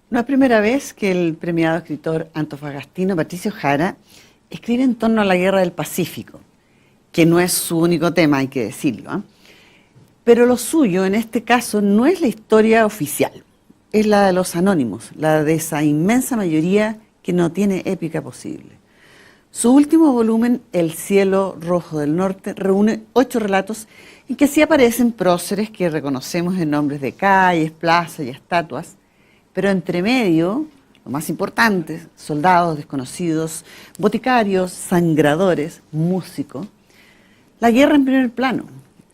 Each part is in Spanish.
No es primera vez que el premiado escritor antofagastino Patricio Jara escribe en torno a la Guerra del Pacífico, que no es su único tema, hay que decirlo, ¿eh? Pero lo suyo en este caso no es la historia oficial, es la de los anónimos, la de esa inmensa mayoría que no tiene épica posible. Su último volumen, El cielo rojo del norte, reúne 8 relatos en que sí aparecen próceres que reconocemos en nombres de calles, plazas y estatuas, pero entre medio, lo más importante, soldados desconocidos, boticarios, sangradores, músicos, la guerra en primer plano,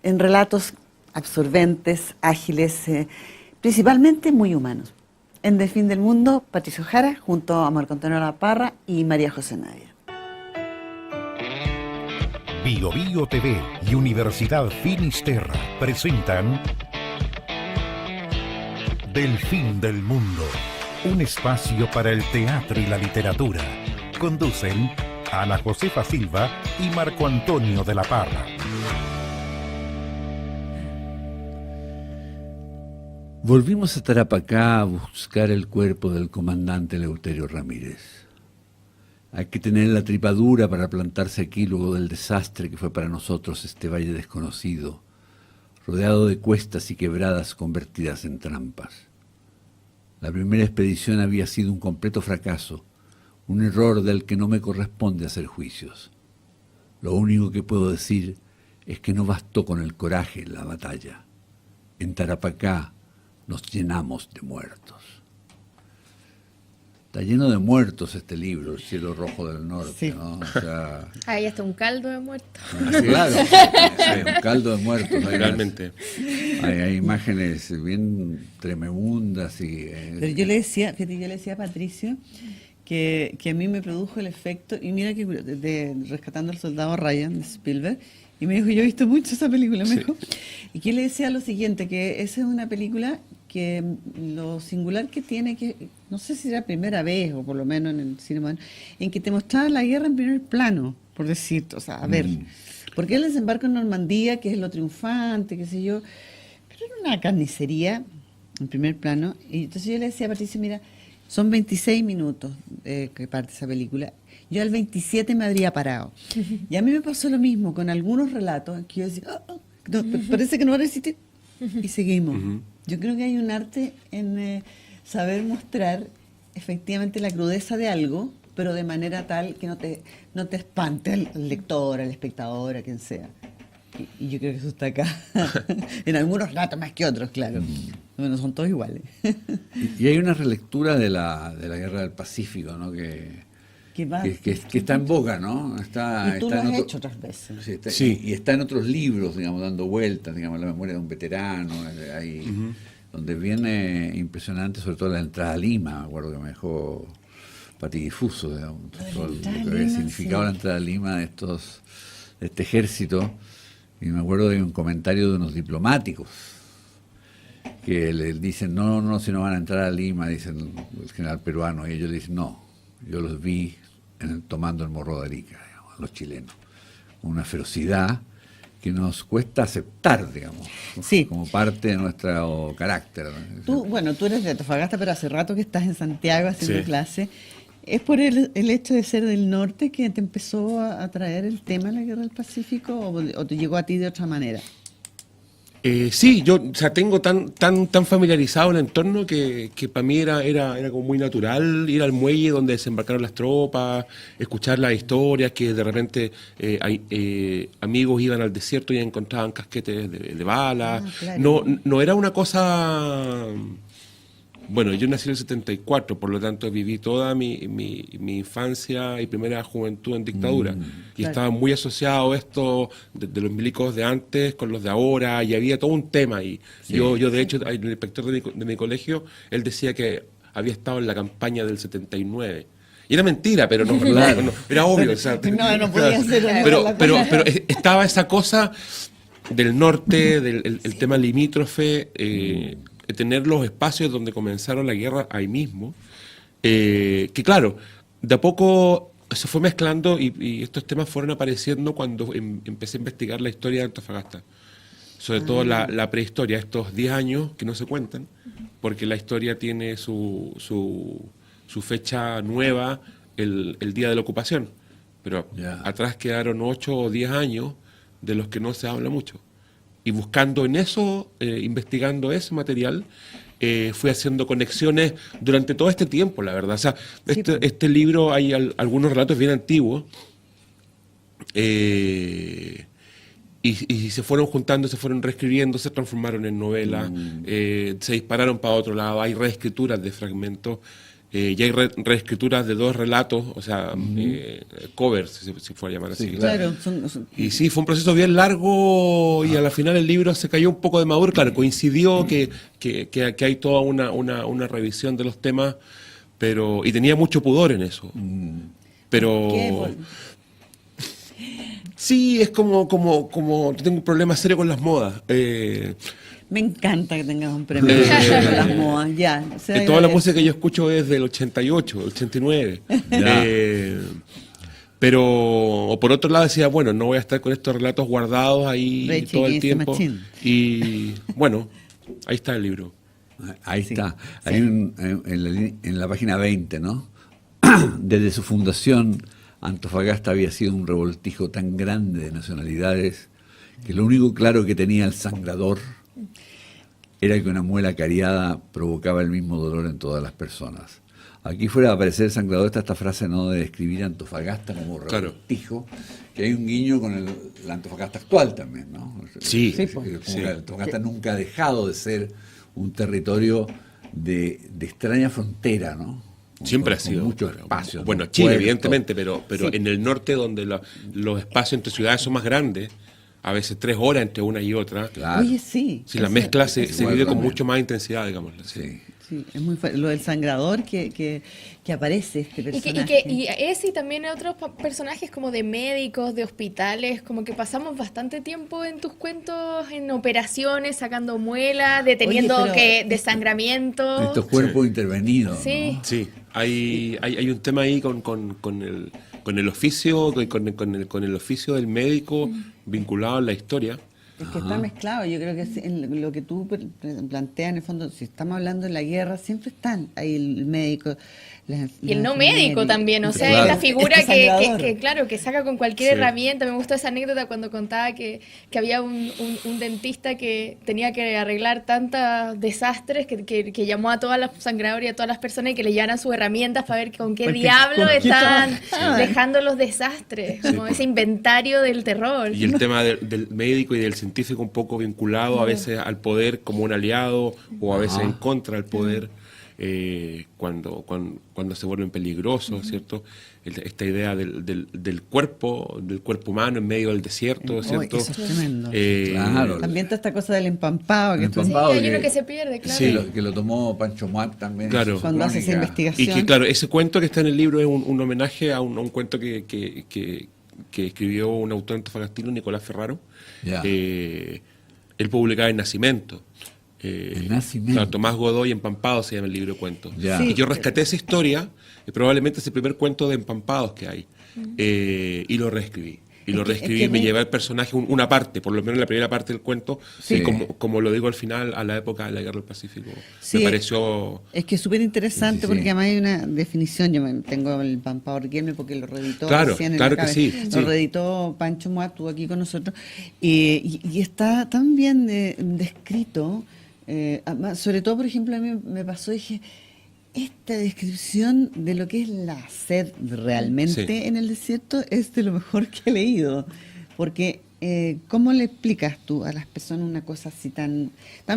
en relatos absorbentes, ágiles, principalmente muy humanos. En Del fin del mundo, Patricio Jara, junto a Marco Antonio Laparra y María José Navia. Bio Bio TV y Universidad Finisterra presentan Del fin del mundo, un espacio para el teatro y la literatura. Conducen Ana Josefa Silva y Marco Antonio de la Parra. Volvimos a Tarapacá a buscar el cuerpo del comandante Eleuterio Ramírez. Hay que tener la tripa dura para plantarse aquí luego del desastre que fue para nosotros este valle desconocido, rodeado de cuestas y quebradas convertidas en trampas. La primera expedición había sido un completo fracaso, un error del que no me corresponde hacer juicios. Lo único que puedo decir es que no bastó con el coraje en la batalla. En Tarapacá nos llenamos de muertos. Está lleno de muertos este libro, El cielo rojo del norte, sí. ¿No? O sea, hay hasta un caldo de muertos. Claro, hay un caldo de muertos. Realmente. Hay imágenes bien tremendas. Pero yo le decía, fíjate, yo le decía a Patricio que a mí me produjo el efecto, y mira que de Rescatando al soldado Ryan, de Spielberg, y me dijo, yo he visto mucho esa película, me dijo. Y que le decía lo siguiente, que esa es una película que lo singular que tiene, que no sé si era la primera vez, o por lo menos en el cine moderno, en que te mostraba la guerra en primer plano, por decir, o sea, a ver, porque el desembarco en Normandía, que es lo triunfante, qué sé yo, pero era una carnicería en primer plano, y entonces yo le decía a Patricio, mira, son 26 minutos que parte esa película, yo al 27 me habría parado, y a mí me pasó lo mismo con algunos relatos, que yo decía, no, parece que no va a existir, y seguimos. Yo creo que hay un arte en saber mostrar efectivamente la crudeza de algo, pero de manera tal que no te espante al lector, al espectador, a quien sea. Y yo creo que eso está acá. En algunos relatos más que otros, claro. No son todos iguales. Y hay una relectura de la Guerra del Pacífico, ¿no? Que está en boga, ¿no? Y tú lo has hecho otras veces. Sí, y está en otros libros, digamos, dando vueltas, digamos, La memoria de un veterano, ahí, donde viene impresionante, sobre todo la entrada a Lima, me acuerdo que me dejó patidifuso, digamos, todo lo que había significado la entrada a Lima de este ejército, y me acuerdo de un comentario de unos diplomáticos, que le dicen, no, si no van a entrar a Lima, dicen el general peruano, y ellos le dicen, no, yo los vi tomando el Morro de Arica, digamos, los chilenos, con una ferocidad que nos cuesta aceptar, digamos, sí, como parte de nuestro carácter. Tú eres de Antofagasta, pero hace rato que estás en Santiago haciendo clase. ¿Es por el hecho de ser del norte que te empezó a atraer el tema de la Guerra del Pacífico o te llegó a ti de otra manera? Sí, yo tengo tan familiarizado el entorno que para mí era como muy natural ir al muelle donde desembarcaron las tropas, escuchar las historias, que de repente amigos iban al desierto y encontraban casquetes de balas. Claro. No era una cosa... Bueno, yo nací en el 74, por lo tanto viví toda mi infancia y primera juventud en dictadura. Y estaba muy asociado esto de los milicos de antes con los de ahora, y había todo un tema ahí. Sí. Yo de hecho, el inspector de mi colegio, él decía que había estado en la campaña del 79. Y era mentira, pero no, era obvio. O sea, no podía ser. Pero estaba esa cosa del norte, el tema limítrofe, tener los espacios donde comenzaron la guerra ahí mismo, que claro, de a poco se fue mezclando y estos temas fueron apareciendo cuando empecé a investigar la historia de Antofagasta. sobre todo la prehistoria, estos 10 años que no se cuentan, porque la historia tiene su fecha nueva el día de la ocupación, pero atrás quedaron 8 o 10 años de los que no se habla mucho. Y buscando en eso, investigando ese material, fui haciendo conexiones durante todo este tiempo, la verdad. O sea, este libro, hay algunos relatos bien antiguos, y se fueron juntando, se fueron reescribiendo, se transformaron en novelas, se dispararon para otro lado, hay reescrituras de fragmentos, y hay reescrituras de 2 relatos, o sea, covers, si fuera a llamar así. Claro. Y sí, fue un proceso bien largo y a la final el libro se cayó un poco de maduro. Claro, coincidió que hay toda una revisión de los temas, y tenía mucho pudor en eso. Pero... ¿Qué? Sí, es como tengo un problema serio con las modas. Me encanta que tengas un premio con las modas, ya. Toda la música que yo escucho es del 88, 89. Pero por otro lado decía, bueno, no voy a estar con estos relatos guardados ahí Rage todo el Against the tiempo. Machine. Y bueno, ahí está el libro. Ahí está. Hay en la página 20, ¿no? Desde su fundación, Antofagasta había sido un revoltijo tan grande de nacionalidades que lo único claro que tenía el sangrador era que una muela cariada provocaba el mismo dolor en todas las personas. Aquí fuera de aparecer el sangrador está esta frase, ¿no?, de describir Antofagasta como revoltijo, que hay un guiño con la Antofagasta actual también, ¿no? Sí. Como que Antofagasta nunca ha dejado de ser un territorio de extraña frontera, ¿no? Siempre ha con sido. mucho espacio. Bueno, con Chile, puertos. evidentemente, pero en el norte, donde los espacios entre ciudades son más grandes, a veces 3 horas entre una y otra. Claro. Oye, sí. Si la mezcla se vive con también. mucho más intensidad, digamos. Sí. Sí, es muy fuerte. Lo del sangrador que aparece este personaje. Y ese y también otros personajes como de médicos, de hospitales, como que pasamos bastante tiempo en tus cuentos en operaciones, sacando muelas, deteniendo Oye, pero dessangramientos. Estos cuerpos intervenidos. Sí. ¿no? Sí, hay un tema ahí con el oficio, con el oficio del médico vinculado a la historia. Es que está mezclado. Yo creo que en lo que tú planteas, en el fondo, si estamos hablando de la guerra, siempre están ahí el médico. Y el no médico también, o sea, Claro. esta figura Este sangrador. que claro, que saca con cualquier Sí. herramienta. Me gustó esa anécdota cuando contaba que había un dentista que tenía que arreglar tantos desastres que llamó a todas las sangradoras y a todas las personas y que le llevaran sus herramientas para ver con qué Porque- diablo ¿con qué estaban trabajaban? dejando los desastres, como ese inventario del terror. Y el tema del médico y del científico un poco vinculado a veces al poder como un aliado o a veces en contra del poder cuando se vuelven peligrosos, ¿cierto? Esta idea del cuerpo humano en medio del desierto, ¿cierto? Eso es tremendo. Claro. También está esta cosa del empampado. Que El tú- Sí, empampado hay uno que- que se pierde, claro. Sí. Que lo tomó Pancho Muat también. Claro. en su cuando hace esa crónica. Y investigación. que, claro, ese cuento que está en el libro es un homenaje a un cuento que escribió un autor antofagastino, Nicolás Ferraro. Ya. Él publicaba en Nacimiento. El Nacimiento. Claro, Tomás Godoy, Empampados se llama el libro de cuentos. Ya. Sí. Y yo rescaté esa historia, probablemente es el primer cuento de Empampados que hay, y lo reescribí. Y lo Es que- reescribí es que y me me- llevé al personaje una parte, por lo menos la primera parte del cuento, Sí. y como lo digo al final, a la época de la Guerra del Pacífico. Sí. Me pareció... Es que es súper interesante Sí, sí, sí. porque además hay una definición. Yo tengo el Pampao Riquelme porque lo reeditó Claro, recién en claro la que cabeza. sí, Lo sí. reeditó Pancho Muat, estuvo aquí con nosotros. Y está tan bien descrito. Además, sobre todo, por ejemplo, a mí me pasó, dije, esta descripción de lo que es la sed realmente Sí. en el desierto es de lo mejor que he leído. Porque, ¿cómo le explicas tú a las personas una cosa así tan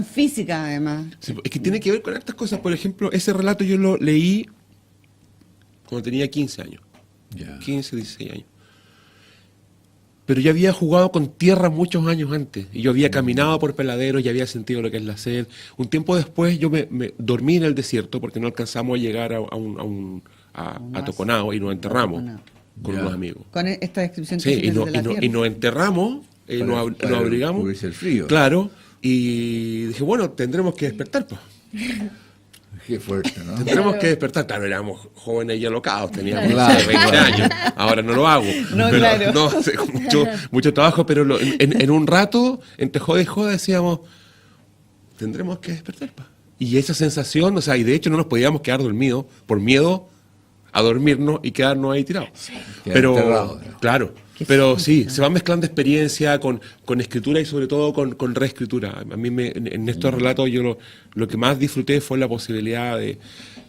física, además? Sí, es que tiene que ver con estas cosas. Por ejemplo, ese relato yo lo leí cuando tenía 15 años. Ya. 15, 16 años. Pero yo había jugado con tierra muchos años antes. Y yo había caminado por peladeros y había sentido lo que es la sed. Un tiempo después yo me dormí en el desierto porque no alcanzamos a llegar a Toconao y nos enterramos Toconao. con Ya. unos amigos. Con esta descripción Sí, que y, tienes de la y tierra. nos enterramos, nos Para abrigamos. cubrirse el frío. Claro, y dije, bueno, tendremos que despertar, pues. Qué fuerte, ¿no? Tendremos que despertar. Claro, éramos jóvenes y alocados, teníamos Claro, 20 años. Ahora no lo hago. No, Pero, claro. no, mucho trabajo, pero en un rato, entre joda y joda, decíamos, tendremos que despertar. Pa. Y esa sensación, o sea, y de hecho no nos podíamos quedar dormidos por miedo a dormirnos y quedarnos ahí tirados. Quedar enterrados. Claro. Pero sí, se van mezclando experiencia con escritura y sobre todo con reescritura. A mí en estos relatos yo lo que más disfruté fue la posibilidad de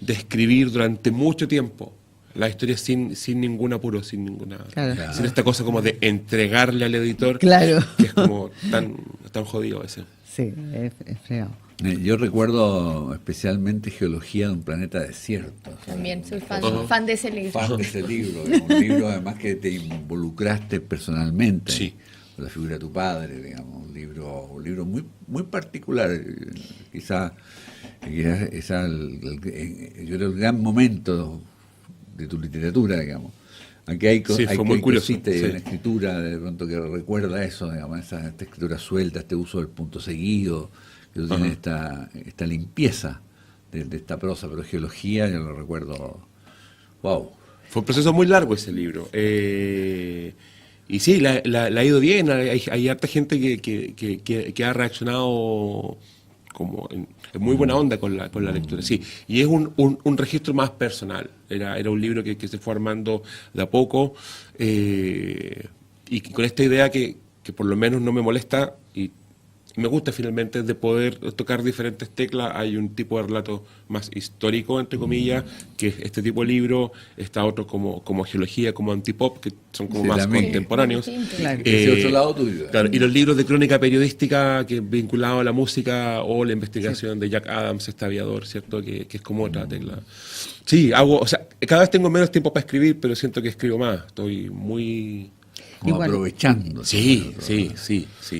escribir durante mucho tiempo la historia sin ningún apuro, sin esta cosa como de entregarle al editor, Claro. que es como tan jodido ese. Sí, es fregado. Yo recuerdo especialmente Geología de un planeta desierto. También soy fan de ese libro. Fan de ese libro, un libro además que te involucraste personalmente. Sí. Con la figura de tu padre, digamos, un libro muy, muy particular. Quizá yo creo el gran momento de tu literatura, digamos. Aquí hay, Sí, fue muy curioso, cositas, sí. una escritura de pronto que recuerda eso, digamos, esta escritura suelta, este uso del punto seguido, que tú tienes esta limpieza de esta prosa, pero Geología yo lo recuerdo, wow. Fue un proceso muy largo ese libro. Y sí, la ha ido bien. Hay harta gente que ha reaccionado como en muy buena onda con la lectura. Sí, y es un registro más personal. Era un libro que se fue armando de a poco y con esta idea que por lo menos no me molesta y me gusta finalmente de poder tocar diferentes teclas. Hay un tipo de relato más histórico, entre comillas, que es este tipo de libro. Está otro como Geología, como Antipop, que son como Sí, más también. contemporáneos. Claro. Ese otro lado tuyo. Claro, y los libros de crónica periodística que vinculados a la música o la investigación de Jack Adams, este aviador, ¿cierto? Que es como otra tecla. Sí, o sea, cada vez tengo menos tiempo para escribir, pero siento que escribo más. Estoy muy... Como Igual. aprovechando. Sí.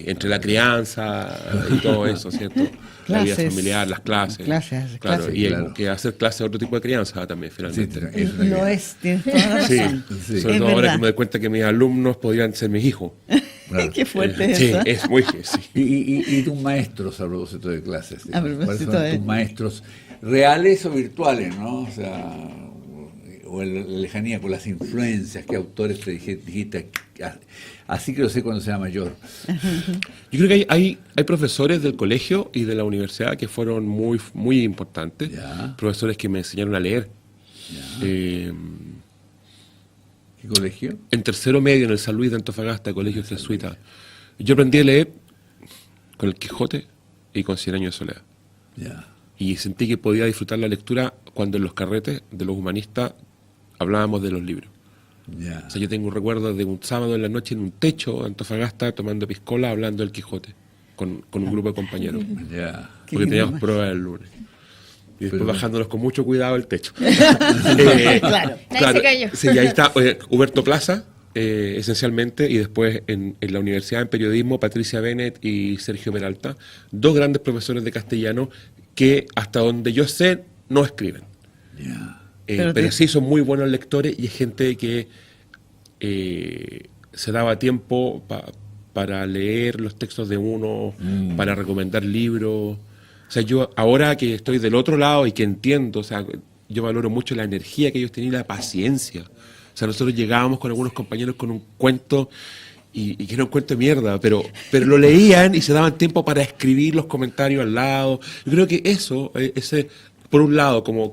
Entre la crianza y todo eso, ¿cierto? La vida Clases. familiar, las clases. Clases, Claro, clases. y Claro. que hacer clases de otro tipo de crianza también, Sí, finalmente. eso Lo es, tienes toda la Sí, razón. Sí. sobre Es todo ahora verdad. que me doy cuenta que mis alumnos podrían ser mis hijos. Claro. Qué fuerte es Sí, eso. es muy... Sí. Y tus maestros, a propósito de clases, A digamos, ¿cuáles propósito son de- tus maestros reales o virtuales, ¿no? O sea, o la lejanía con las influencias, qué autores te dijiste, así que lo sé cuando sea mayor. Yo creo que hay profesores del colegio y de la universidad que fueron muy, muy importantes. Ya. Profesores que me enseñaron a leer. ¿Qué colegio? En tercero medio, en el San Luis de Antofagasta, colegio jesuita. Yo aprendí a leer con el Quijote y con Cien años de soledad. Ya. Y sentí que podía disfrutar la lectura cuando en los carretes de los humanistas hablábamos de los libros. Ya. O sea, yo tengo un recuerdo de un sábado en la noche en un techo de Antofagasta tomando piscola hablando del Quijote con un grupo de compañeros. Ya. Qué Porque lindo. teníamos pruebas el lunes. Y después Pero- bajándonos con mucho cuidado el techo. Claro. Nadie se cayó. Sí, y ahí está Huberto Plaza, esencialmente, y después en la universidad en periodismo, Patricia Bennett y Sergio Peralta, dos grandes profesores de castellano que, hasta donde yo sé, no escriben. Ya. Pero sí son muy buenos lectores y es gente que se daba tiempo para leer los textos de uno, para recomendar libros. O sea, yo ahora que estoy del otro lado y que entiendo, o sea, yo valoro mucho la energía que ellos tenían y la paciencia. O sea, nosotros llegábamos con algunos compañeros con un cuento y que era un cuento de mierda, pero lo leían y se daban tiempo para escribir los comentarios al lado. Yo creo que eso, ese, por un lado, como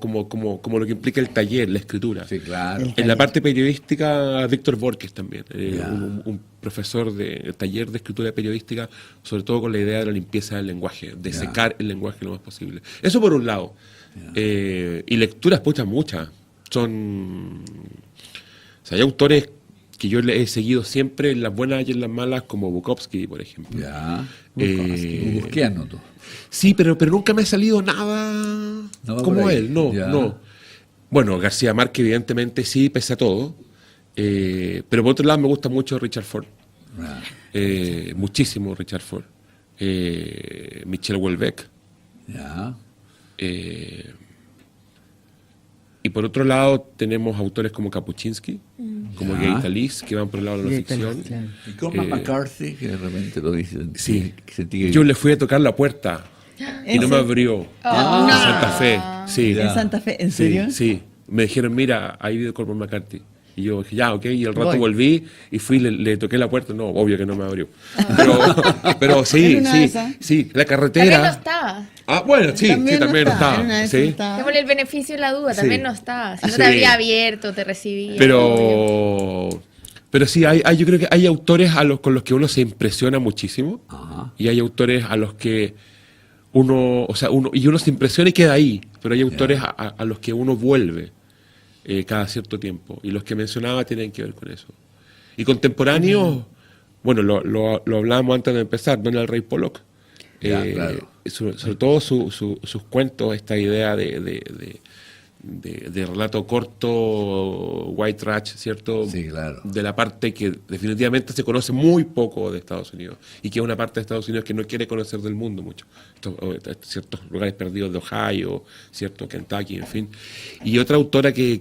lo que implica el taller, la escritura. Sí, claro. En la parte periodística, Víctor Borges también, Ya. un profesor de taller de escritura periodística, sobre todo con la idea de la limpieza del lenguaje, de Ya. secar el lenguaje lo más posible. Eso por un lado. Y lecturas, pucha, muchas. O sea, hay autores que yo le he seguido siempre en las buenas y en las malas, como Bukowski, por ejemplo. Ya. Eh, Busquiano tú. Sí, pero nunca me ha salido nada No va como por ahí. él, no, Ya. no. Bueno, García Márquez evidentemente sí, pese a todo, pero por otro lado me gusta mucho Richard Ford, Ah, muchísimo Richard Ford, Michel Houellebecq, ya. y por otro lado tenemos autores como Kapuscinski, como Ya. Gay Talis, que van por el lado de la Gay ficción. Talis, claro. Y Cormac McCarthy, que de repente lo dice. Sí, sentí que- yo le fui a tocar la puerta y no me abrió. Ah. En Santa Fe, sí. ¿En Santa Fe? ¿En serio? Sí, sí. Me dijeron, mira, ahí vive Corporal McCarthy. Y yo dije, ya, ok, y al rato Voy. volví y fui, le toqué la puerta. No, obvio que no me abrió. Pero sí, En una de sí, esas. sí, la También no carretera. estaba. Ah, bueno, sí, También también no estaba. En una estaba. de esas Sí. estaba. Démosle el beneficio de la duda, también Sí. no estaba. Si no Sí. te habría abierto, te recibía. obvio. Pero sí, yo creo que hay autores con los que uno se impresiona muchísimo. Ajá. Y hay autores a los que uno se impresiona y queda ahí. Pero hay autores a los que uno vuelve cada cierto tiempo. Y los que mencionaba tienen que ver con eso. Y contemporáneos, bueno, lo hablábamos antes de empezar, Donald Ray Pollock. Ya, claro. Sobre todo sus cuentos, esta idea de relato corto, white trash, ¿cierto? Sí, claro. De la parte que definitivamente se conoce muy poco de Estados Unidos y que es una parte de Estados Unidos que no quiere conocer del mundo mucho. Ciertos lugares perdidos de Ohio, cierto Kentucky, en fin. Y otra autora que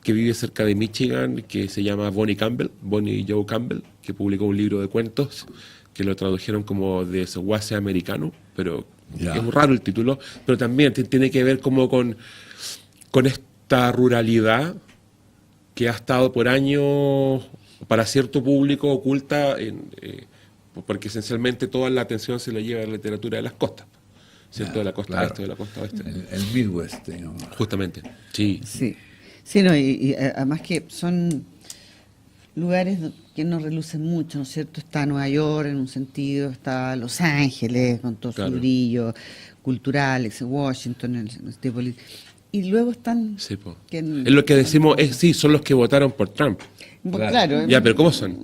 vive cerca de Michigan, que se llama Bonnie Joe Campbell, que publicó un libro de cuentos que lo tradujeron como de Desguace Americano, pero Ya. es muy raro el título, pero también tiene que ver como con esta ruralidad que ha estado por años para cierto público oculta, porque esencialmente toda la atención se la lleva a la literatura de las costas, ¿cierto? De la costa Claro. este, de la costa oeste. El Midwest, digamos. Justamente, sí. Sí, sí, no, y además que son lugares que no relucen mucho, ¿no es cierto? Está Nueva York en un sentido, está Los Ángeles con todo Claro. su brillo cultural, Washington, el tipo, y luego están... Sí, po. que- Es lo que decimos, sí, son los que votaron por Trump. Claro. Ya, pero ¿cómo son?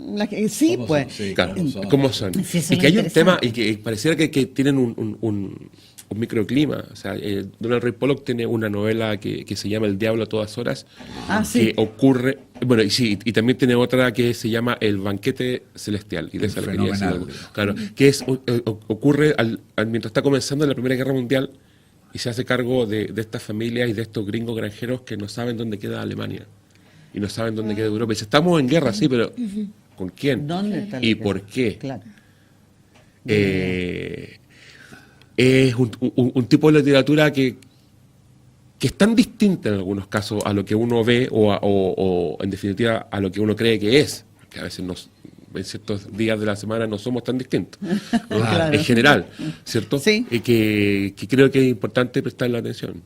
Sí, ¿Cómo pues. son? Sí, Claro, ¿cómo son? ¿cómo son? Sí, eso Y es que hay lo un tema, y interesante. que pareciera que tienen un microclima. O sea, Donald Ray Pollock tiene una novela que se llama El Diablo a todas horas, Ah, sí. que ocurre, bueno, y también tiene otra que se llama El Banquete Celestial, y de esa le quería decir Fenomenal. algo. Claro, que ocurre mientras está comenzando la Primera Guerra Mundial, y se hace cargo de estas familias y de estos gringos granjeros que no saben dónde queda Alemania, y no saben dónde queda Europa. Y dice, estamos en guerra, sí, pero ¿con quién? ¿Dónde está la ¿Y guerra? por qué? Claro. Es un tipo de literatura que es tan distinta en algunos casos a lo que uno ve o en definitiva a lo que uno cree que es, que a veces en ciertos días de la semana no somos tan distintos, ¿no? Claro. En general, ¿cierto? Sí. Y que creo que es importante prestarle atención.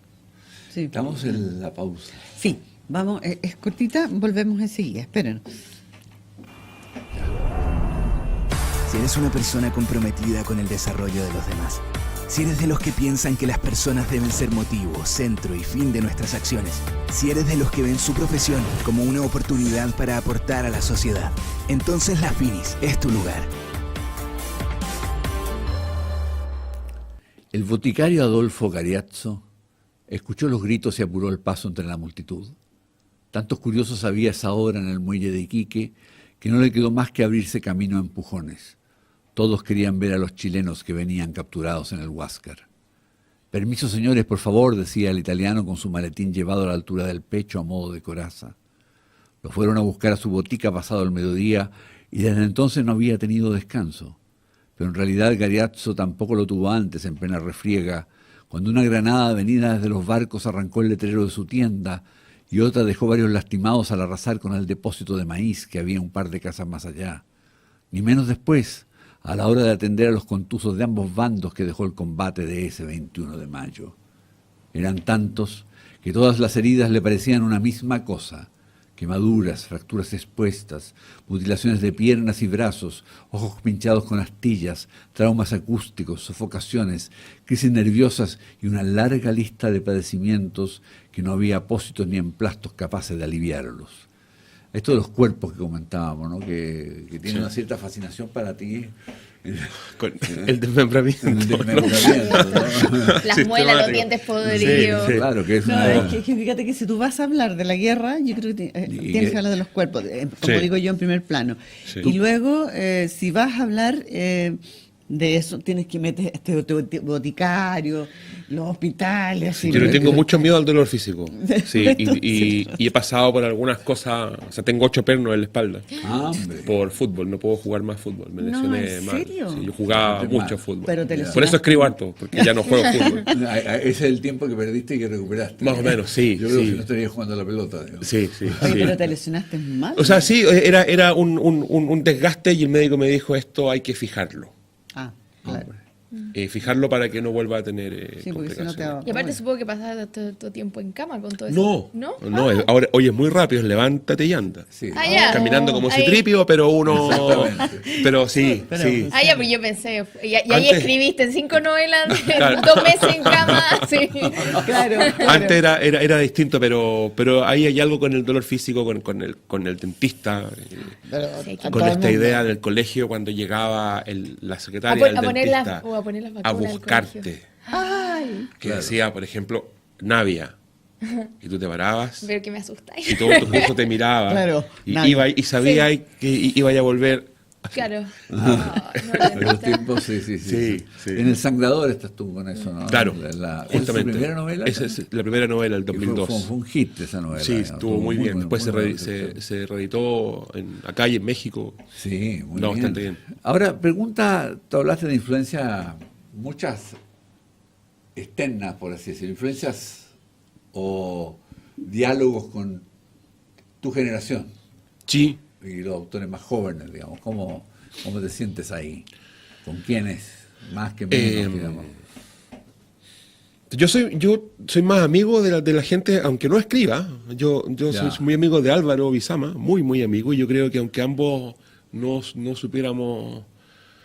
Sí. Estamos en la pausa. Sí, vamos, es cortita, volvemos enseguida, esperen. Si eres una persona comprometida con el desarrollo de los demás, si eres de los que piensan que las personas deben ser motivo, centro y fin de nuestras acciones, si eres de los que ven su profesión como una oportunidad para aportar a la sociedad, entonces la Finis es tu lugar. El boticario Adolfo Gariazzo escuchó los gritos y apuró el paso entre la multitud. Tantos curiosos había esa hora en el muelle de Iquique que no le quedó más que abrirse camino a empujones. Todos querían ver a los chilenos que venían capturados en el Huáscar. «Permiso, señores, por favor», decía el italiano con su maletín llevado a la altura del pecho a modo de coraza. Lo fueron a buscar a su botica pasado el mediodía y desde entonces no había tenido descanso. Pero en realidad Gariazzo tampoco lo tuvo antes, en plena refriega, cuando una granada venida desde los barcos arrancó el letrero de su tienda y otra dejó varios lastimados al arrasar con el depósito de maíz que había un par de casas más allá. Ni menos después, a la hora de atender a los contusos de ambos bandos que dejó el combate de ese 21 de mayo. Eran tantos que todas las heridas le parecían una misma cosa: quemaduras, fracturas expuestas, mutilaciones de piernas y brazos, ojos pinchados con astillas, traumas acústicos, sofocaciones, crisis nerviosas y una larga lista de padecimientos que no había apósitos ni emplastos capaces de aliviarlos. Esto de los cuerpos que comentábamos, ¿no? que tiene una cierta fascinación para ti. Con el desmembramiento. El desmembramiento, ¿no? Las muelas, los dientes podridos. Sí, sí. Claro, que es No, una... es que fíjate que si tú vas a hablar de la guerra, yo creo que Y tienes que- que hablar de los cuerpos, como Sí. digo yo, en primer plano. Sí. Y luego, si vas a hablar de eso tienes que meter este boticario, los hospitales. Así, Yo le tengo mucho miedo al dolor físico. Sí, Entonces, y he pasado por algunas cosas. O sea, tengo 8 pernos en la espalda. Ah, hombre. Por fútbol, no puedo jugar más fútbol. Me No, lesioné ¿en mal. serio? Sí, yo jugaba Qué mucho mal. fútbol. Pero te Por lesionaste. eso escribo harto, porque ya no juego fútbol. Ese es el tiempo que perdiste y que recuperaste. Más o menos, sí, Yo creo sí. que no estaría jugando a la pelota. Digamos. Sí, sí. Oye, sí. pero te lesionaste mal. O sea, sí, era un desgaste y el médico me dijo esto hay que fijarlo. Ah, claro. Fijarlo para que no vuelva a tener Sí, porque si no te va- Y aparte Bueno. supongo que pasabas todo tiempo en cama con todo eso. No, ¿No? no, ahora, hoy es muy rápido, es levántate y anda. Sí. Ah, ya. Caminando como Ahí. Citripio, pero uno... Exactamente. Pero sí, Pero- sí. Ah, ya, pero yo pensé, y ahí Antes- escribiste 5 novelas, Claro. 2 meses en cama, sí. Claro. Antes era distinto, pero ahí hay algo con el dolor físico, con el dentista, Pero Sí, a con todo esta el mundo. idea del colegio cuando llegaba la A, secretaria pon- del a poner las, dentista o a poner las a vacunas del buscarte. colegio. Ay, Que Claro. decía, por ejemplo, Navia. Y tú te parabas Veo que me asustáis. y todo tu curso te miraba. Claro, y Navia. iba y sabía que iba a volver. Claro. En los tiempos, sí. Sí. En El Sangrador estás tú con eso, ¿no? Claro, ¿Es justamente. su primera novela? Esa es la primera novela, el Que 2002. Fue un hit esa novela. Sí, digamos. estuvo muy bien. Después muy buena se recepción. reeditó acá y en México. Sí, muy No, bien. bastante bien. Ahora, pregunta, tú hablaste de influencias, muchas externas, por así decirlo, influencias o diálogos con tu generación Sí. y los autores más jóvenes, digamos. ¿Cómo te sientes ahí? ¿Con quiénes? Más que menos, digamos. Yo soy más amigo de la gente, aunque no escriba. Yo Ya. soy muy amigo de Álvaro Bizama, muy amigo. Y yo creo que aunque ambos no supiéramos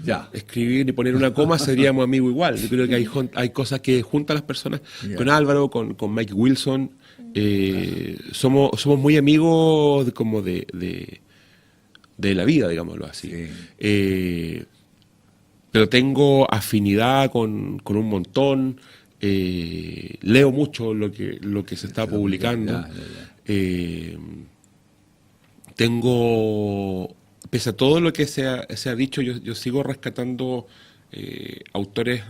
Ya. escribir ni poner una coma, seríamos amigos igual. Yo creo que hay cosas que juntan a las personas. Ya. Con Álvaro, con Mike Wilson, somos muy amigos de la vida, digámoslo así. Sí. Pero tengo afinidad con un montón. Leo mucho lo que se está publicando. Ya. Tengo, pese a todo lo que se ha dicho, yo sigo rescatando autores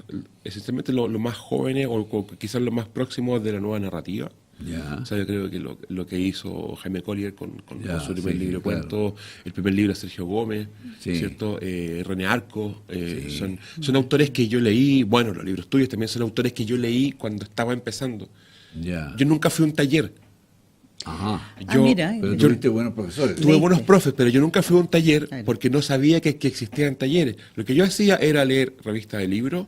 esencialmente los más jóvenes o quizás los más próximos de la nueva narrativa. Ya. O sea, yo creo que lo que hizo Jaime Collier con Ya, su primer sí, libro de claro. cuentos, el primer libro de Sergio Gómez, Sí. ¿cierto? René Arco, Sí. son autores que yo leí, bueno, los libros tuyos también son autores que yo leí cuando estaba empezando. Ya. Yo nunca fui a un taller. Ajá. Ah, Yo- mira, Pero yo- tuviste buenos profesores. Tuve buenos profes, pero yo nunca fui a un taller Claro. porque no sabía que existían talleres. Lo que yo hacía era leer revistas de libros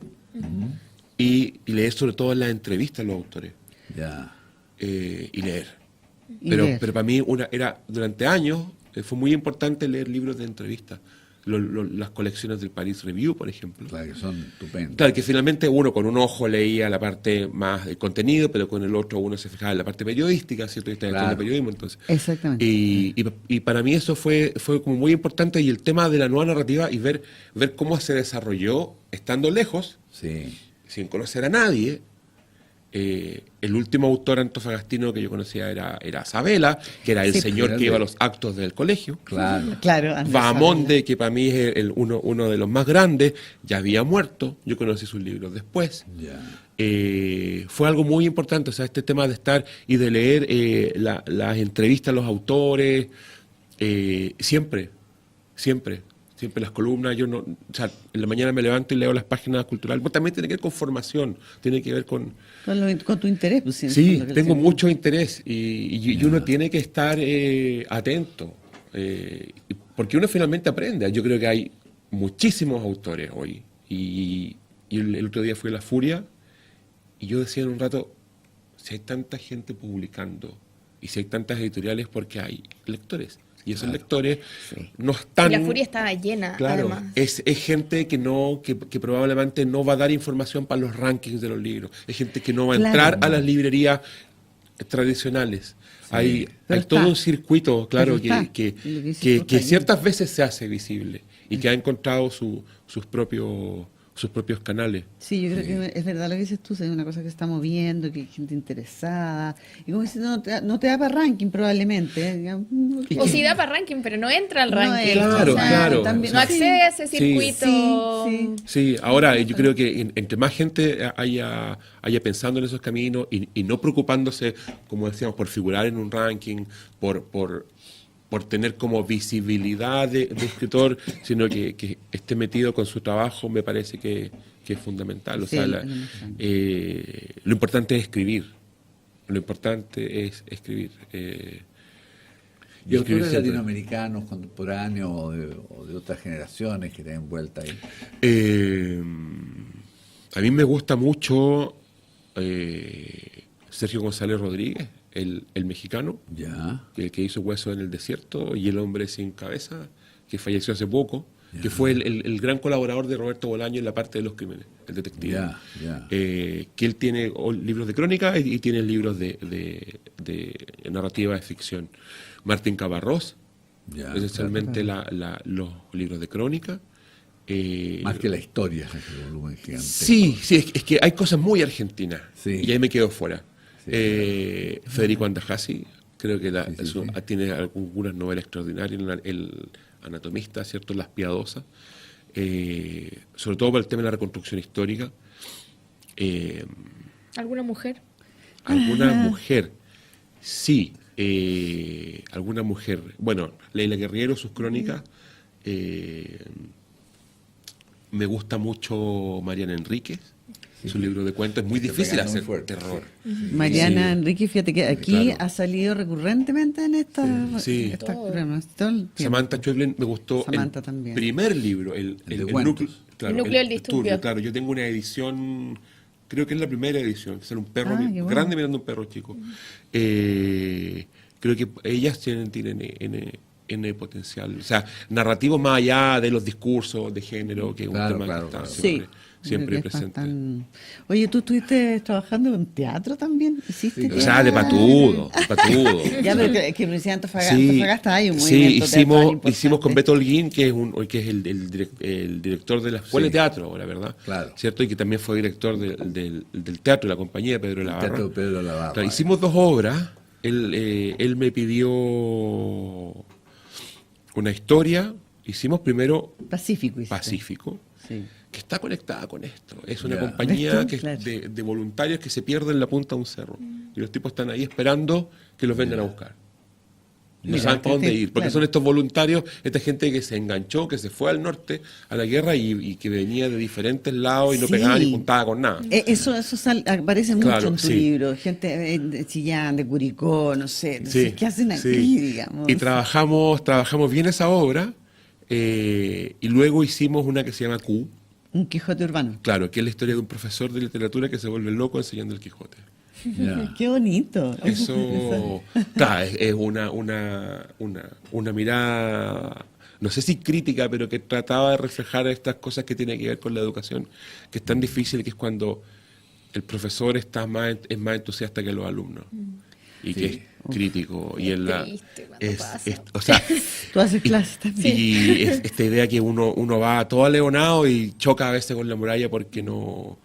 y leer sobre todo las entrevistas a los autores. Ya. Y leer. Y Pero leer. para mí durante años fue muy importante leer libros de entrevistas. Las colecciones del Paris Review, por ejemplo. Claro, que son estupendos. Claro, que finalmente uno con un ojo leía la parte más de contenido, pero con el otro uno se fijaba en la parte periodística, ¿cierto? Y está Claro. de periodismo, entonces. Exactamente. Y para mí eso fue como muy importante y el tema de la nueva narrativa y ver cómo se desarrolló estando lejos, Sí. sin conocer a nadie. El último autor antofagastino que yo conocía era Sabela, que era el Sí, señor pero que iba a de- los actos del colegio. Claro. Claro, Andrés Bahamonde, que para mí es uno de los más grandes, ya había muerto, yo conocí sus libros después. Ya. Fue algo muy importante, o sea, este tema de estar y de leer las entrevistas a los autores, siempre las columnas, o sea, en la mañana me levanto y leo las páginas culturales, pero también tiene que ver con formación, tiene que ver con... con tu interés. Pues, Sí, con lo que tengo siempre- mucho interés y uno tiene que estar atento, porque uno finalmente aprende. Yo creo que hay muchísimos autores hoy y el otro día fui a La Furia y yo decía en un rato, si hay tanta gente publicando y si hay tantas editoriales, porque hay lectores. Y esos lectores no están... Y la furia estaba llena, Claro, además. es gente que probablemente no va a dar información para los rankings de los libros. Es gente que no va a Claro. entrar a las librerías tradicionales. Hay Pero todo está. un circuito, claro, Pero está. que Lo que dices tú que está bien. ciertas veces se hace visible y que ha encontrado sus propios sus propios canales. Sí, yo creo que es verdad lo que dices tú, es una cosa que se está moviendo, que hay gente interesada. Y como dices, no te da para ranking probablemente. Digamos, O sí da para ranking, pero no entra al No ranking. entra, Claro. también- No accede a ese Sí, circuito. sí. Sí, ahora yo creo que entre más gente haya pensando en esos caminos y no preocupándose, como decíamos, por figurar en un ranking, por tener como visibilidad de escritor, sino que esté metido con su trabajo, me parece que es fundamental. O Sí, sea, es lo más importante. lo importante es escribir. Lo importante es escribir. Y autores siempre. latinoamericanos, contemporáneos o de otras generaciones que tienen vuelta ahí. A mí me gusta mucho Sergio González Rodríguez, el mexicano, Ya. que hizo Hueso en el Desierto y El Hombre Sin Cabeza, que falleció hace poco, que fue el gran colaborador de Roberto Bolaño en la parte de los crímenes, el detective. Ya. Que él tiene libros de crónica y tiene libros de narrativa de ficción. Martín Cabarrós, Ya, esencialmente los libros de crónica. Más que la historia, ese volumen gigante. Sí, es que hay cosas muy argentinas Sí. y ahí me quedo fuera. Sí. Federico Andajasi, creo que Sí. tiene algunas novelas extraordinarias, el anatomista, ¿cierto? Las piadosas, sobre todo por el tema de la reconstrucción histórica. ¿Alguna mujer? ¿Alguna mujer? Sí, alguna mujer. Bueno, Leila Guerriero, sus crónicas. Me gusta mucho Mariana Enríquez, su libro de cuentos. Es muy Se difícil pega muy hacer fuerte, terror. Mariana Sí. Enrique, fíjate que aquí Claro. ha salido recurrentemente en estas Sí. programas. Todo el tiempo. Samantha Schweblin me gustó Samantha el también. primer libro, El de cuentos. núcleo, claro, El núcleo del disturbio. Claro, yo tengo una edición, creo que es la primera edición, que sale un perro Ah, qué bueno. grande mirando a un perro chico. Creo que ellas tienen N potencial, o sea, narrativo más allá de los discursos de género, que es un Claro, tema claro, que está claro. siempre, Sí, siempre creo que es presente. bastante- Oye, ¿tú estuviste trabajando en teatro también? ¿Hiciste Sí, O sea, de patudo, de patudo. Ya, pero que Universidad de Sí, Antofagasta hay un sí, movimiento teatral hicimos importante. con Beto Holguín, que es el director de la Escuela Sí. de Teatro ahora, ¿verdad? Claro. ¿Cierto? Y que también fue director del teatro de la compañía de Pedro Lavarra. Teatro de Pedro Lavarra. Claro, hicimos 2 obras. Él me pidió una historia. Hicimos primero Pacífico. hiciste. Pacífico, Sí. que está conectada con esto. Es una Ya. compañía ¿Ves tú? que es Claro. de voluntarios que se pierden en la punta de un cerro. Y los tipos están ahí esperando que los vengan a buscar. No Mira, saben para dónde sí, ir, porque claro. son estos voluntarios, esta gente que se enganchó, que se fue al norte a la guerra y que venía de diferentes lados y no Sí. pegaba ni puntaba con nada. Eso aparece mucho Claro, en tu sí. libro. Gente de Chillán, de Curicó, no sé. ¿Qué hacen aquí, sí. digamos? Y trabajamos bien esa obra y luego hicimos una que se llama Q, Un Quijote urbano. claro, que es la historia de un profesor de literatura que se vuelve loco enseñando el Quijote. Ya. Qué bonito. Eso, claro, es una mirada, no sé si crítica, pero que trataba de reflejar estas cosas que tienen que ver con la educación, que es tan difícil, que es cuando el profesor es más entusiasta que los alumnos. Y que es crítico. Y Es en la, triste cuando pasa. o sea, Tú haces clases también. y esta idea que uno va todo aleonado y choca a veces con la muralla porque o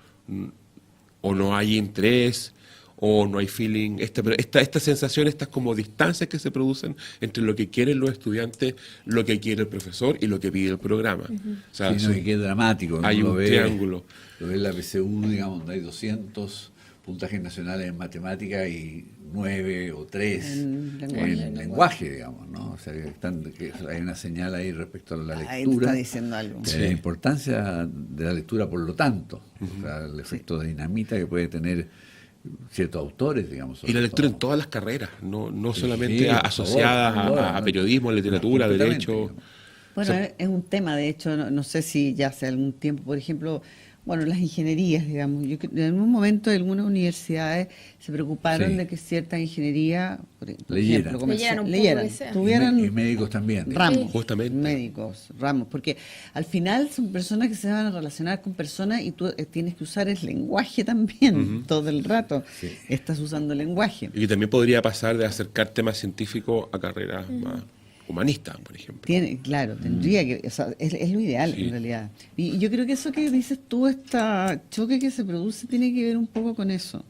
no hay interés o no hay feeling. Pero esta sensación, estas como distancias que se producen entre lo que quieren los estudiantes, lo que quiere el profesor y lo que pide el programa. O sea, Sí, no, y que es dramático. hay uno un ve- triángulo. Lo ve en la PCU, digamos, donde hay 200 puntajes nacionales en matemática y 9 o 3 En en lenguaje, digamos, ¿no? O sea, que hay una señal ahí respecto a la Ahí te lectura. está diciendo algo. De la importancia de la lectura, por lo tanto, o sea, el efecto de dinamita que puede tener ciertos autores, digamos. Y sobre la lectura en todo. todas las carreras, no Sí, solamente por asociadas favor, a ¿no? periodismo, literatura, Completamente, derecho. digamos. Bueno, O sea, es un tema, de hecho, no sé si ya hace algún tiempo, por ejemplo, bueno, las ingenierías, digamos. En un momento algunas universidades se preocuparon Sí. de que cierta ingeniería, por Leyeran. ejemplo, comercial, Leyeran un poco que sea. tuvieran Y médicos también. ramos, Justamente. médicos, ramos, porque al final son personas que se van a relacionar con personas y tú tienes que usar el lenguaje también todo el rato. Sí. Estás usando lenguaje. Y que también podría pasar de acercar temas científicos a carreras más. humanista, por ejemplo. Claro, tendría que, o sea, es lo ideal Sí. en realidad. Y yo creo que eso que dices tú, este choque que se produce, tiene que ver un poco con eso.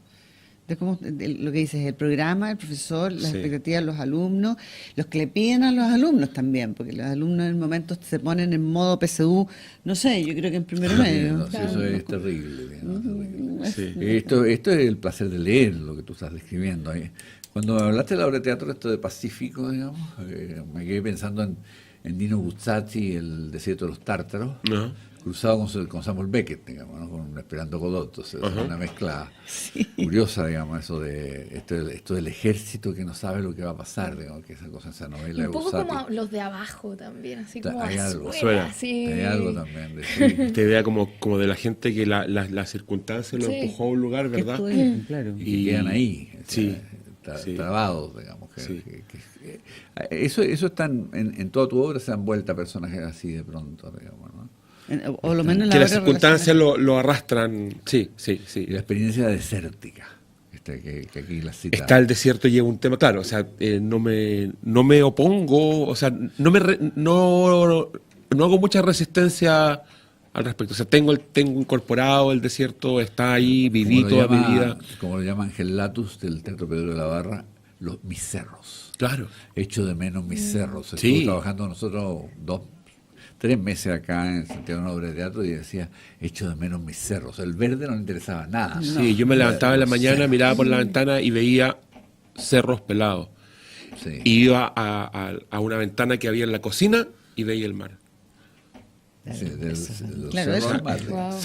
De cómo, lo que dices, el programa, el profesor, las Sí. expectativas de los alumnos, los que le piden a los alumnos también, porque los alumnos en el momento se ponen en modo PSU, no sé, yo creo que en primero medio. No, sí, eso es terrible. digamos, terrible. Sí. Esto es el placer de leer lo que tú estás describiendo. Cuando hablaste de la obra de teatro, esto de Pacífico, digamos, me quedé pensando en Dino Buzzati, El desierto de los tártaros, Ajá. cruzado con Samuel Beckett, digamos, ¿no? Con Esperando Godot. Entonces, es una mezcla curiosa, digamos, eso de esto del ejército que no sabe lo que va a pasar, digamos, que esa cosa, esa novela de Un poco Buzzati. como los de abajo también, así como Hay algo, afuera, sí. Hay algo también de sí. Esta idea como de la gente que la circunstancia lo Sí. empujó a un lugar, Que ¿verdad? estudian, claro. Y que quedan ahí, Sí, sí. trabados, digamos. Sí. Eso está en toda tu obra, se han vuelto a personajes así de pronto, digamos, ¿no? O lo menos en Que la las obra circunstancias relacionada. lo arrastran. Sí, sí, sí. Y la experiencia desértica, que aquí la cita. Está el desierto, lleva un tema, claro, o sea, no me opongo, o sea, no hago mucha resistencia al respecto. O sea, tengo incorporado el desierto, está ahí, viví toda mi vida. Como lo llama Ángel Latus del Teatro Pedro de la Barra, mis cerros. Claro. Echo de menos mis cerros. Sí. Estuve trabajando nosotros 3 meses acá en Santiago en una obra de teatro y decía, echo de menos mis cerros. El verde no le interesaba nada. Sí, yo me levantaba en la Los mañana, cerros. miraba por la ventana y veía cerros pelados. Sí. Y iba a una ventana que había en la cocina y veía el mar. Sí, los Claro, cerros eso. más de- Wow.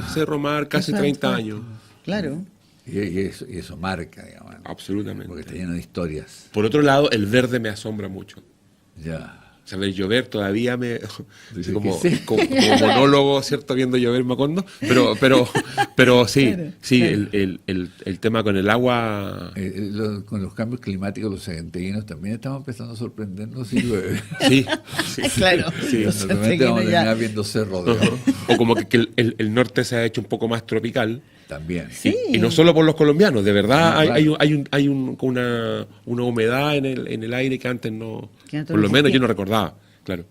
Cerro mar, casi Eso 30 fue- años. Claro. y eso marca, digamos. Absolutamente. Porque está lleno de historias. Por otro lado, el verde me asombra mucho. Ya. O sea, ver llover todavía me... Dice como, que sí. como monólogo, ¿cierto? Viendo llover Macondo. Pero sí, Claro, sí, claro. el tema con el agua... Con los cambios climáticos, los santiaguinos también estamos empezando a sorprendernos si llueve. Sí, sí. Claro. Sí. Los De repente vamos a santiaguinos ya- terminar viendo cerros, digamos. O como que el norte se ha hecho un poco más tropical. También. Sí. Y no solo por los colombianos, de verdad No, claro. hay una humedad en el aire que antes no... Que antes Por lo no menos existía. yo no recordaba, claro.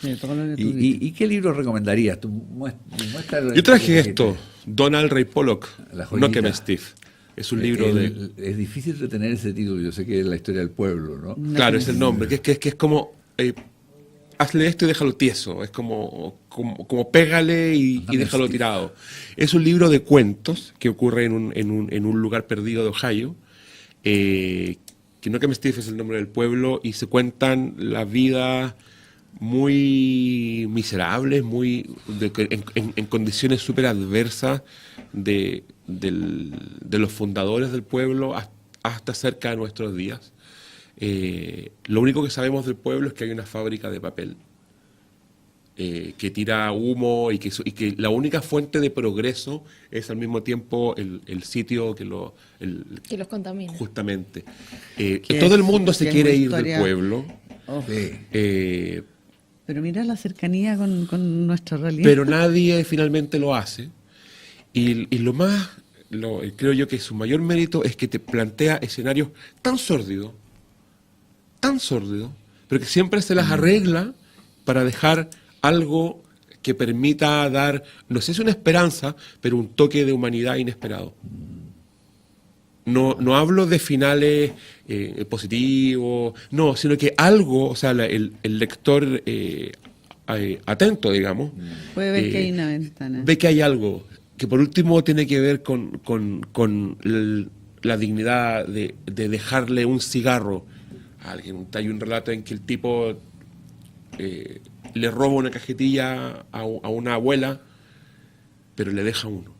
Sí, todo lo que tú dices. ¿Y qué libro recomendarías? Tú muestra Yo traje esto, Donald Ray Pollock, La joyita. No que me Steve. Es un libro de... Es difícil retener ese título, yo sé que es la historia del pueblo, ¿no? Claro, es el nombre, que es como... hazle esto y déjalo tieso. Es como pégale y déjalo Steve. tirado. Es un libro de cuentos que ocurre en un lugar perdido de Ohio. Que No que me Steve es el nombre del pueblo y se cuentan las vidas muy miserables, en condiciones súper adversas de los fundadores del pueblo hasta cerca de nuestros días. Lo único que sabemos del pueblo es que hay una fábrica de papel que tira humo y que la única fuente de progreso es al mismo tiempo el sitio que los contamina. justamente. Que Todo el es- mundo se que es quiere una ir historia- del pueblo, Oh, Sí. pero mira la cercanía con nuestra realidad. pero nadie finalmente lo hace. Y creo yo que su mayor mérito es que te plantea escenarios tan sórdidos, pero que siempre se las arregla para dejar algo que permita dar, no sé si una esperanza, pero un toque de humanidad inesperado. No hablo de finales positivos, no, sino que algo, o sea, el lector atento, digamos, Puede ver que hay una ventana. ve que hay algo que por último tiene que ver con la dignidad de dejarle un cigarro a alguien. Hay un relato en que el tipo le roba una cajetilla a una abuela, pero le deja uno.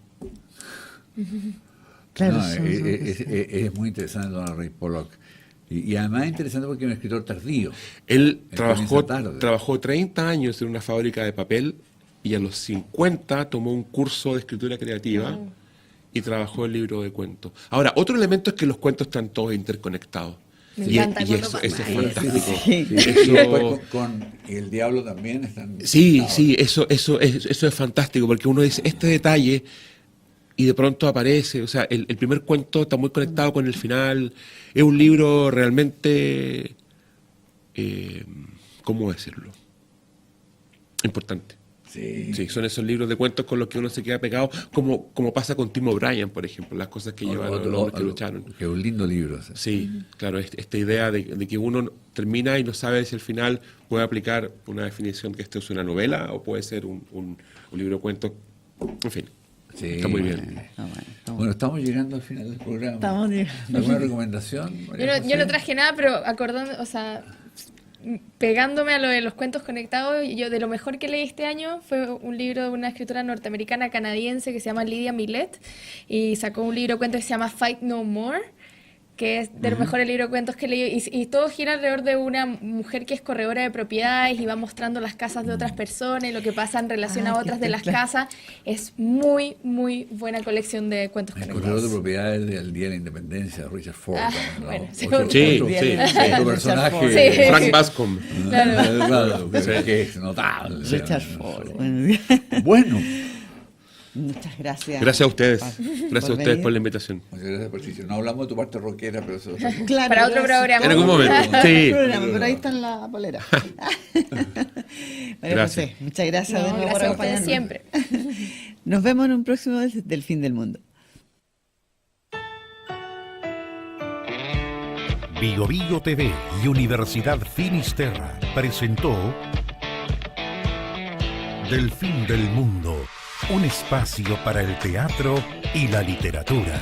Claro, No, son cosas. es muy interesante Donald Ray Pollock. Y además es interesante porque es un escritor tardío. Él comienza tarde. trabajó 30 años en una fábrica de papel y a los 50 tomó un curso de escritura creativa y trabajó el libro de cuentos. Ahora, otro elemento es que los cuentos están todos interconectados. Me Y encanta cuando eso pasa es eso. fantástico. Sí. Y Eso- después con El Diablo también están... Sí, conectados. sí, eso es fantástico, porque uno dice, este detalle, y de pronto aparece, o sea, el primer cuento está muy conectado con el final, es un libro realmente ¿cómo decirlo? Importante. Sí. Sí, son esos libros de cuentos con los que uno se queda pegado, como pasa con Tim O'Brien, por ejemplo, las cosas que llevaron los hombres que lucharon. Que es un lindo libro. ¿Sí? Sí, claro, esta idea de que uno termina y no sabe si al final puede aplicar una definición que esto es una novela o puede ser un libro de cuentos. En fin, Sí. está muy bien. Bueno, estamos llegando al final del programa. Estamos llegando. ¿Alguna recomendación? Yo no traje nada, pero acordando, o sea, pegándome a lo de los cuentos conectados, yo de lo mejor que leí este año fue un libro de una escritora norteamericana canadiense que se llama Lydia Millet, y sacó un libro de cuentos que se llama Fight No More, que es de los mejores libros de cuentos que he leído, y todo gira alrededor de una mujer que es corredora de propiedades y va mostrando las casas de otras personas y lo que pasa en relación a otras de las casas. Es muy, muy buena colección de cuentos El conectados. corredor de propiedades del Día de la Independencia de Richard Ford. ¿no? bueno, sí, Otro sí. otro personaje. Sí. Frank Bascom. Claro, que es notable. Richard Ford. Bueno, Bueno, muchas gracias. Gracias a ustedes. Por Gracias a ustedes venir. por la invitación. muchas gracias, Patricio. No hablamos de tu parte rockera, pero eso. Claro, Para otro gracias. programa. En algún momento. Sí. Programa, pero ahí está en la polera. María Gracias. José, muchas gracias de No, nuevo por gracias a ustedes acompañarnos. siempre. Nos vemos en un próximo del Fin del Mundo. Bio Bio TV y Universidad Finisterra presentó Del Fin del Mundo, un espacio para el teatro y la literatura.